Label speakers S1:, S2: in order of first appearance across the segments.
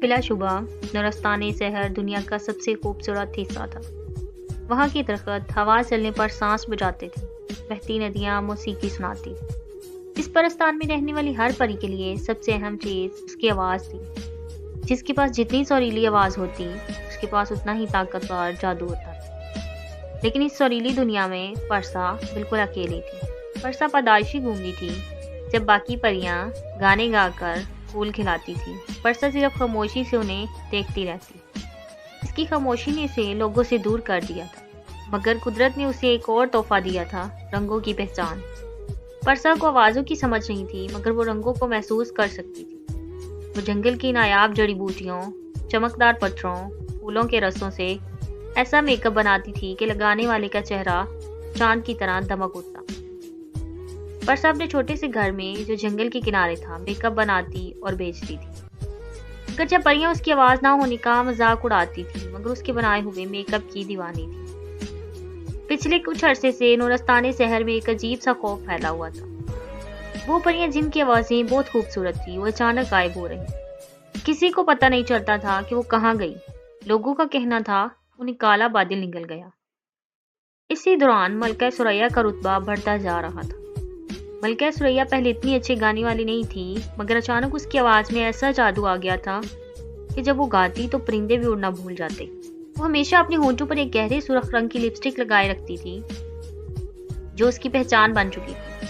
S1: بلا شبہ نورستانی شہر دنیا کا سب سے خوبصورت حصہ تھا۔ وہاں کی درخت ہوا چلنے پر سانس بجاتے تھے، بہتی ندیاں موسیقی سناتی تھی۔ اس پرستان میں رہنے والی ہر پری کے لیے سب سے اہم چیز اس کی آواز تھی۔ جس کے پاس جتنی سریلی آواز ہوتی، اس کے پاس اتنا ہی طاقتور جادو ہوتا تھا۔ لیکن اس سریلی دنیا میں پرسا بالکل اکیلی تھی۔ پرسا پیدائشی گونگی تھی۔ جب باقی پریاں گانے گا کر پھول کھلاتی تھی، پرسا صرف خاموشی سے انہیں دیکھتی رہتی۔ اس کی خاموشی نے اسے لوگوں سے دور کر دیا تھا، مگر قدرت نے اسے ایک اور تحفہ دیا تھا، رنگوں کی پہچان۔ پرسا کو آوازوں کی سمجھ نہیں تھی، مگر وہ رنگوں کو محسوس کر سکتی تھی۔ وہ جنگل کی نایاب جڑی بوٹیوں، چمکدار پتھروں، پھولوں کے رسوں سے ایسا میک اپ بناتی تھی کہ لگانے والے کا چہرہ چاند کی طرح دمک اٹھتا۔ پرسا اپنے چھوٹے سے گھر میں جو جنگل کے کنارے تھا میک اپ بناتی اور بیچتی تھی۔ اگرچہ پریاں اس کی آواز نہ ہونے کا مذاق اڑاتی تھی، مگر اس کے بنائے ہوئے میک اپ کی دیوانی تھی۔ پچھلے کچھ عرصے سے نورستانی شہر میں ایک عجیب سا خوف پھیلا ہوا تھا۔ وہ پریاں جن کی آوازیں بہت خوبصورت تھی، وہ اچانک غائب ہو رہی۔ کسی کو پتہ نہیں چلتا تھا کہ وہ کہاں گئی۔ لوگوں کا کہنا تھا انہیں کالا بادل نگل گیا۔ اسی دوران ملکہ ثریا کا رتبہ بڑھتا جا رہا تھا۔ ملکہ ثریا پہلے اتنی اچھی گانے والی نہیں تھی، مگر اچانک اس کی آواز میں ایسا جادو آ گیا تھا کہ جب وہ گاتی تو پرندے بھی اڑنا بھول جاتے۔ وہ ہمیشہ اپنے ہونٹوں پر ایک گہرے سرخ رنگ کی لپسٹک لگائے رکھتی تھی، جو اس کی پہچان بن چکی تھی۔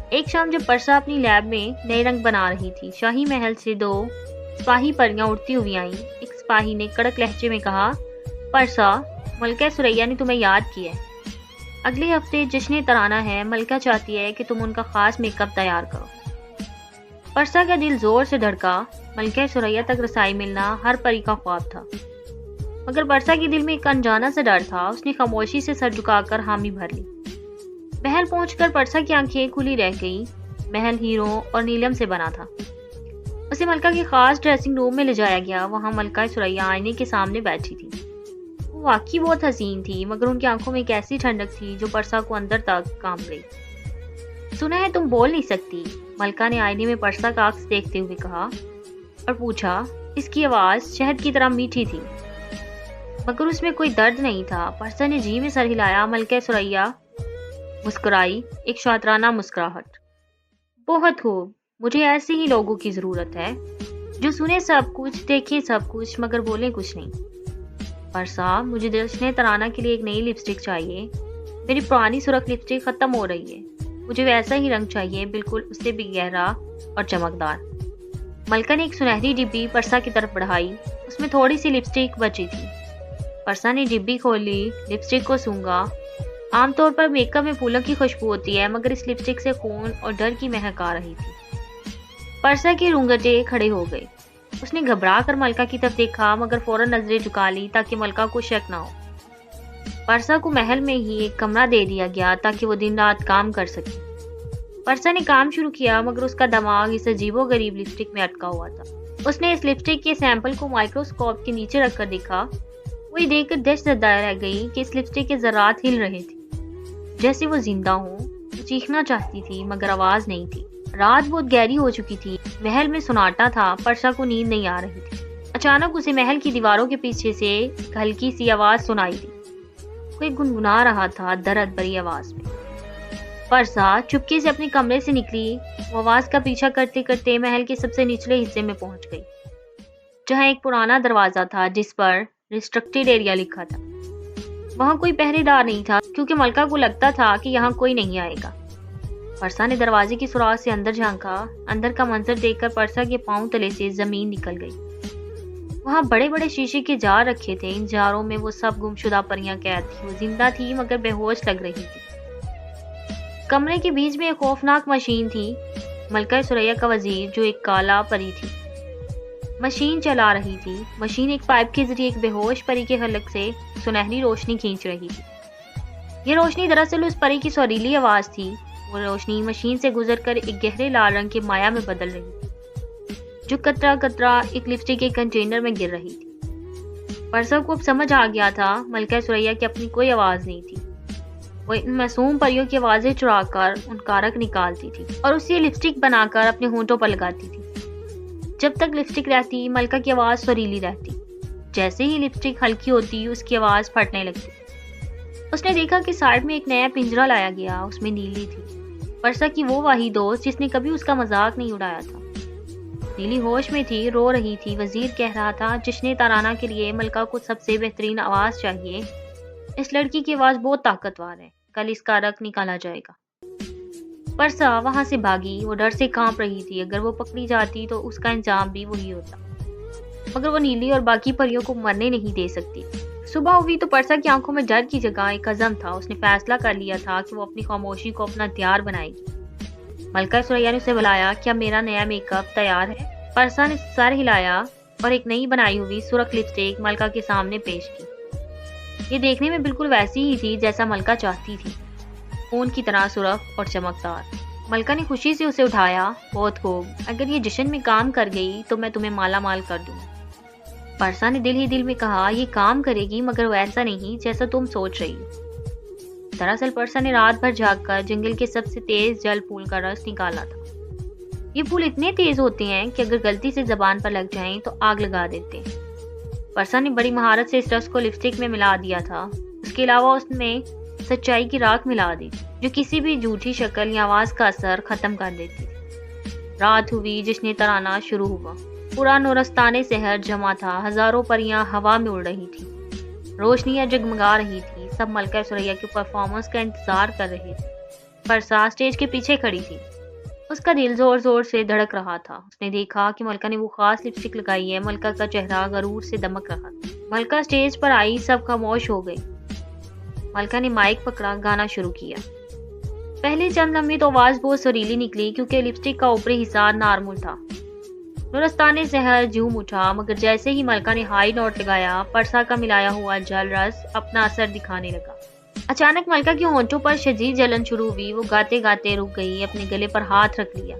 S1: ایک شام جب پرسا اپنی لیب میں نئے رنگ بنا رہی تھی، شاہی محل سے دو سپاہی پریاں اڑتی ہوئی آئیں۔ ایک سپاہی نے کڑک لہجے میں کہا، پرسا، ملکہ ثریا نے تمہیں یاد کیا ہے۔ اگلے ہفتے جشن ترانہ ہے، ملکہ چاہتی ہے کہ تم ان کا خاص میک اپ تیار کرو۔ پرسا کا دل زور سے دھڑکا۔ ملکہ ثریا تک رسائی ملنا ہر پری کا خواب تھا، مگر پرسا کے دل میں ایک انجانا سا ڈر تھا۔ اس نے خاموشی سے سر جھکا کر حامی بھر لی۔ محل پہنچ کر پرسا کی آنکھیں کھلی رہ گئی۔ محل ہیروں اور نیلم سے بنا تھا۔ اسے ملکہ کے خاص ڈریسنگ روم میں لے جایا گیا۔ وہاں ملکہ ثریا آئینے کے سامنے بیٹھی تھی۔ وہ واقعی بہت حسین تھی، مگر ان کی آنکھوں میں ایک ایسی ٹھنڈک تھی جو پرسا کو اندر تک کام گئی۔ سنا ہے تم بول نہیں سکتی، ملکہ نے آئینے میں پرسا کا عکس دیکھتے ہوئے کہا اور پوچھا۔ اس کی آواز شہد کی طرح میٹھی تھی، مگر اس میں کوئی درد نہیں تھا۔ پرسا نے جی میں سر ہلایا۔ ملکہ ثریا مسکرائی، ایک شاطرانہ مسکراہٹ۔ بہت خوب، مجھے ایسے ہی لوگوں کی ضرورت ہے، جو سنے سب کچھ، دیکھیں سب کچھ، مگر بولیں کچھ نہیں۔ پرسا، مجھے جشن ترانہ کے لیے ایک نئی لپسٹک چاہیے۔ میری پرانی سرخ لپسٹک ختم ہو رہی ہے۔ مجھے ویسا ہی رنگ چاہیے، بالکل اس سے بھی گہرا اور چمکدار۔ ملکہ نے ایک سنہری ڈبی پرسا کی طرف بڑھائی۔ اس میں تھوڑی سی لپسٹک بچی تھی۔ پرسا نے ڈبی کھولی، لپسٹک کو سونگا۔ عام طور پر میک اپ میں پھولوں کی خوشبو ہوتی ہے، مگر اس لپسٹک سے خون اور ڈر کی مہک آ رہی تھی۔ پرسا کے رونگٹے کھڑے ہو گئے۔ اس نے گھبرا کر ملکہ کی طرف دیکھا، مگر فوراً نظریں جھکا لی تاکہ ملکہ کو شک نہ ہو۔ پرسا کو محل میں ہی ایک کمرہ دے دیا گیا تاکہ وہ دن رات کام کر سکے۔ پرسا نے کام شروع کیا، مگر اس کا دماغ اس عجیب و غریب لپسٹک میں اٹکا ہوا تھا۔ اس نے اس لپسٹک کے سیمپل کو مائکروسکوپ کے نیچے رکھ کر دیکھا۔ وہ یہ دیکھ کر دہشت زدہ رہ گئی کہ اس لپسٹک کے ذرات ہل رہے تھے، جیسے وہ زندہ ہوں۔ وہ چیخنا چاہتی تھی، مگر آواز نہیں تھی۔ رات بہت گہری ہو چکی تھی۔ محل میں سناٹا تھا۔ پرسا کو نیند نہیں آ رہی تھی۔ اچانک اسے محل کی دیواروں کے پیچھے سے ایک ہلکی سی آواز سنائی دی۔ کوئی گنگنا رہا تھا درد بھری آواز میں۔ پرسا چپکے سے اپنے کمرے سے نکلی۔ وہ آواز کا پیچھا کرتے کرتے محل کے سب سے نچلے حصے میں پہنچ گئی، جہاں ایک پرانا دروازہ تھا جس پر ریسٹرکٹیڈ ایریا لکھا تھا۔ وہاں کوئی پہرے دار نہیں تھا، کیونکہ ملکہ کو لگتا تھا کہ یہاں کوئی نہیں آئے گا۔ پرسا نے دروازے کی سوراخ سے اندر جھانکا۔ اندر کا منظر دیکھ کر پرسا کے پاؤں تلے سے زمین نکل گئی۔ وہاں بڑے بڑے شیشے کے جار رکھے تھے۔ ان جاروں میں وہ سب گمشدہ پریاں قید تھیں۔ وہ زندہ تھی، مگر بے ہوش لگ رہی تھی۔ کمرے کے بیچ میں ایک خوفناک مشین تھی۔ ملکہ ثریا کا وزیر، جو ایک کالا پری تھی، مشین چلا رہی تھی۔ مشین ایک پائپ کے ذریعے ایک بے ہوش پری کے حلق سے سنہری روشنی کھینچ رہی تھی۔ یہ روشنی دراصل اس پری کی سریلی آواز تھی۔ وہ روشنی مشین سے گزر کر ایک گہرے لال رنگ کے مایا میں بدل رہی تھی، جو قطرہ قطرہ ایک لپسٹک کے کنٹینر میں گر رہی تھی۔ پرسا کو اب سمجھ آ گیا تھا، ملکہ ثریا کی اپنی کوئی آواز نہیں تھی۔ وہ ان معصوم پریوں کی آوازیں چرا کر ان کارک نکالتی تھی اور اسے لپسٹک بنا کر اپنے ہونٹوں پر لگاتی تھی۔ जब तक लिपस्टिक रहती मलका की आवाज़ सुरीली रहती। जैसे ही लिपस्टिक हल्की होती उसकी आवाज़ फटने लगती। उसने देखा कि साइड में एक नया पिंजरा लाया गया, उसमें नीली थी, परसा की वो वाही दोस्त जिसने कभी उसका मजाक नहीं उड़ाया था। नीली होश में थी, रो रही थी। वजीर कह रहा था, जश्न तराना के लिए मलका को सबसे बेहतरीन आवाज़ चाहिए। इस लड़की की आवाज़ बहुत ताकतवर है, कल इसका रख निकाला जाएगा। परसा वहां से भागी, वो डर से कांप रही थी। अगर वो पकड़ी जाती तो उसका अंजाम भी वही होता, मगर वो नीली और बाकी परियों को मरने नहीं दे सकती। सुबह हुई तो परसा की आंखों में डर की जगह एक अज़म था। उसने फैसला कर लिया था कि वो अपनी खामोशी को अपना हथियार बनाएगी। मलका सुरैया ने उसे बुलाया, क्या मेरा नया मेकअप तैयार है? परसा ने सर हिलाया और एक नई बनाई हुई सुर्ख लिपस्टिक मलका के सामने पेश की। ये देखने में बिल्कुल वैसी ही थी जैसा मलका चाहती थी, खून की तरह सुर्ख और चमकदार। मलका ने खुशी से उसे उठाया। बहुत खूब, अगर ये जश्न में काम कर गई तो मैं तुम्हें माला माल कर दूंगा। परसा ने दिल ही दिल में कहा, ये काम करेगी मगर वैसा नहीं जैसा तुम सोच रही हो। दरअसल परसा ने रात भर जागकर जंगल के सबसे तेज जल फूल का रस निकाला था। ये फूल इतने तेज होते हैं कि अगर गलती से जबान पर लग जाएं तो आग लगा देते हैं। परसा ने बड़ी महारत से इस रस को लिपस्टिक में मिला दिया था। उसके अलावा उसमें सच्चाई की राख मिला दी, जो किसी भी झूठी शक्ल या आवाज का असर खत्म कर देती थी। रात हुई, जश्न तराना शुरू हुआ। पूरा नूरस्तान शहर जमा था, हजारों परियां हवा में उड़ रही थी, रोशनियां जगमगा रही थी। सब मलका सुरैया के परफॉर्मेंस का इंतजार कर रहे थे। परसा स्टेज के पीछे खड़ी थी, उसका दिल जोर जोर से धड़क रहा था। उसने देखा कि मलका ने वो खास लिपस्टिक लगाई है। मलका का चेहरा गरूर से दमक रहा था। मलका स्टेज पर आई, सब खामोश हो गए। मलका ने माइक पकड़ा, गाना शुरू किया। पहले चंद लम्हे तो आवाज बहुत सुरीली निकली क्योंकि लिपस्टिक का ऊपरी हिस्सा नार्मल था। नूरस्तान शहर झूम उठा, मगर जैसे ही मलका ने हाई नोट लगाया, परसा का मिलाया हुआ जल रस अपना असर दिखाने लगा। अचानक मलका की होंठों पर शदीद जलन शुरू हुई। वो गाते गाते रुक गई, अपने गले पर हाथ रख लिया।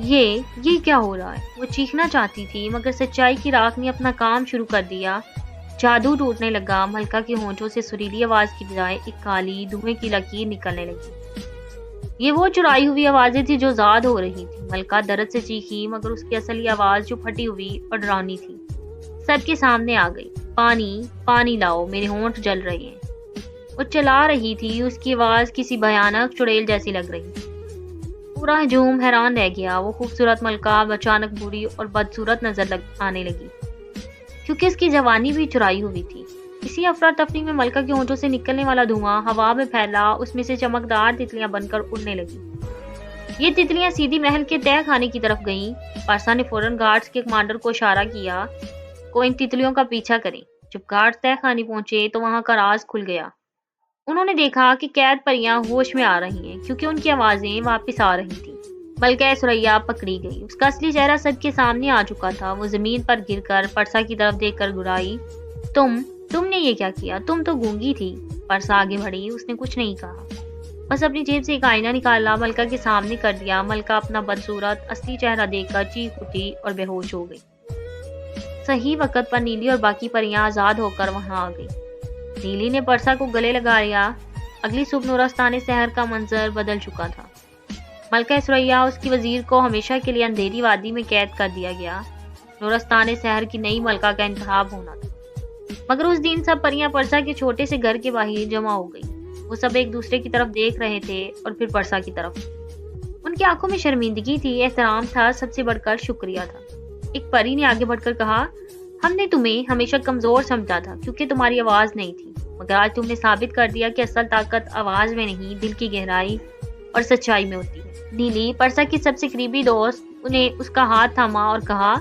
S1: ये क्या हो रहा है? वो चीखना चाहती थी मगर सच्चाई की राख ने अपना काम शुरू कर दिया। जादू टूटने लगा। मलका की होंठों से सुरीली आवाज की बजाय एक काली धुएं की लकीर निकलने लगी। ये वो चुराई हुई आवाजें थी जो जाद हो रही थी। मलका दर्द से चीखी, मगर उसकी असली आवाज जो फटी हुई और डरावनी थी सबके सामने आ गई। पानी, पानी लाओ, मेरे होंठ जल रहे हैं। वो चला रही थी, उसकी आवाज किसी भयानक चुड़ैल जैसी लग रही थी। पूरा हजूम हैरान रह गया। वो खूबसूरत मलका अचानक बूढ़ी और बदसूरत नजर आने लगी, क्योंकि उसकी जवानी भी चुराई हुई थी। इसी अफरा तफरी में मलका के होंठों से निकलने वाला धुआं हवा में फैला। उसमें से चमकदार तितलियां बनकर उड़ने लगी। ये तितलियां सीधी महल के तह खाने की तरफ गईं। परसा ने फौरन गार्ड्स के कमांडर को इशारा किया, को इन तितलियों का पीछा करें। जब गार्ड्स तह खाने पहुंचे तो वहां का राज खुल गया। उन्होंने देखा कि कैद परियां होश में आ रही हैं, क्योंकि उनकी आवाजें वापस आ रही थी। मलका सुरैया पकड़ी गई। उसका असली चेहरा सबके सामने आ चुका था। वो जमीन पर गिरकर परसा की तरफ देखकर गुड़ाई, तुमने ये क्या किया? तुम तो गूंगी थी। परसा आगे बढ़ी, उसने कुछ नहीं कहा, बस अपनी जेब से एक आईना निकाला, मलका के सामने कर दिया। मलका अपना बदसूरत असली चेहरा देखकर चीख उठी और बेहोश हो गई। सही वक्त पर नीली और बाकी परियां आजाद होकर वहां आ गई। नीली ने परसा को गले लगा लिया। अगली सुबह नूरस्तान शहर का मंजर बदल चुका था। मलका सुरैया, उसकी वजीर को हमेशा के लिए अंधेरी वादी में कैद कर दिया गया। नूरस्तान शहर की नई मलका का इंतखाब होना था, मगर उस दिन सब परियां परसा के छोटे से घर के बाहर जमा हो गई। वो सब एक दूसरे की तरफ देख रहे थे और फिर परसा की तरफ। उनकी आंखों में शर्मिंदगी थी, एहतराम था, सबसे बढ़कर शुक्रिया था। एक परी ने आगे बढ़कर कहा, हमने तुम्हें हमेशा कमजोर समझा था क्योंकि तुम्हारी आवाज नहीं थी, मगर आज तुमने साबित कर दिया कि असल ताकत आवाज में नहीं, दिल की गहराई और सच्चाई में होती है। नीली, परसा की सबसे करीबी दोस्त, उन्हें उसका हाथ थामा और कहा,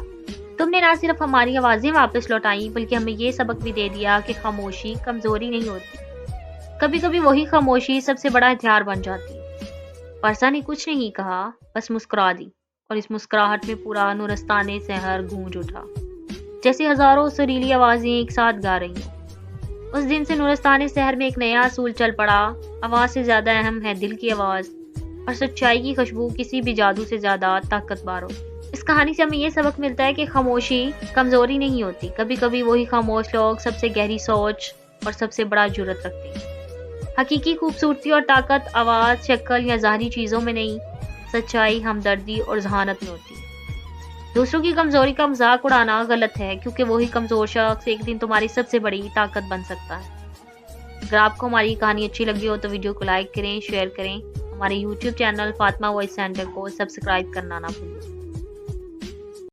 S1: तुमने ना सिर्फ हमारी आवाजें वापस लौटाई बल्कि हमें ये सबक भी दे दिया कि खामोशी कमजोरी नहीं होती, कभी कभी वही खामोशी सबसे बड़ा हथियार बन जाती है। परसा ने कुछ नहीं कहा, बस मुस्कुरा दी, और इस मुस्कुराहट में पूरा नूरस्तान शहर गूंज उठा, जैसे हजारों सुरीली आवाजें एक साथ गा रही हों। उस दिन से नूरस्तान शहर में एक नया असूल चल पड़ा, आवाज से ज्यादा अहम है दिल की आवाज, और सच्चाई की खुशबू किसी भी जादू से ज्यादा ताकतवर हो। इस कहानी से हमें ये सबक मिलता है कि खामोशी कमजोरी नहीं होती, कभी कभी वही खामोश लोग सबसे गहरी सोच और सबसे बड़ा जुर्रत रखते हैं। हकीकी खूबसूरती और ताकत आवाज, शक्ल या ज़ाहरी चीजों में नहीं, सच्चाई, हमदर्दी और जहानत में होती है। دوسروں کی کمزوری کا مذاق اڑانا غلط ہے، کیونکہ وہی کمزور شخص ایک دن تمہاری سب سے بڑی طاقت بن سکتا ہے۔ اگر آپ کو ہماری کہانی اچھی لگی ہو تو ویڈیو کو لائک کریں، شیئر کریں۔ ہمارے YouTube channel Fatima voice centre کو سبسکرائب کرنا نہ بھولیں۔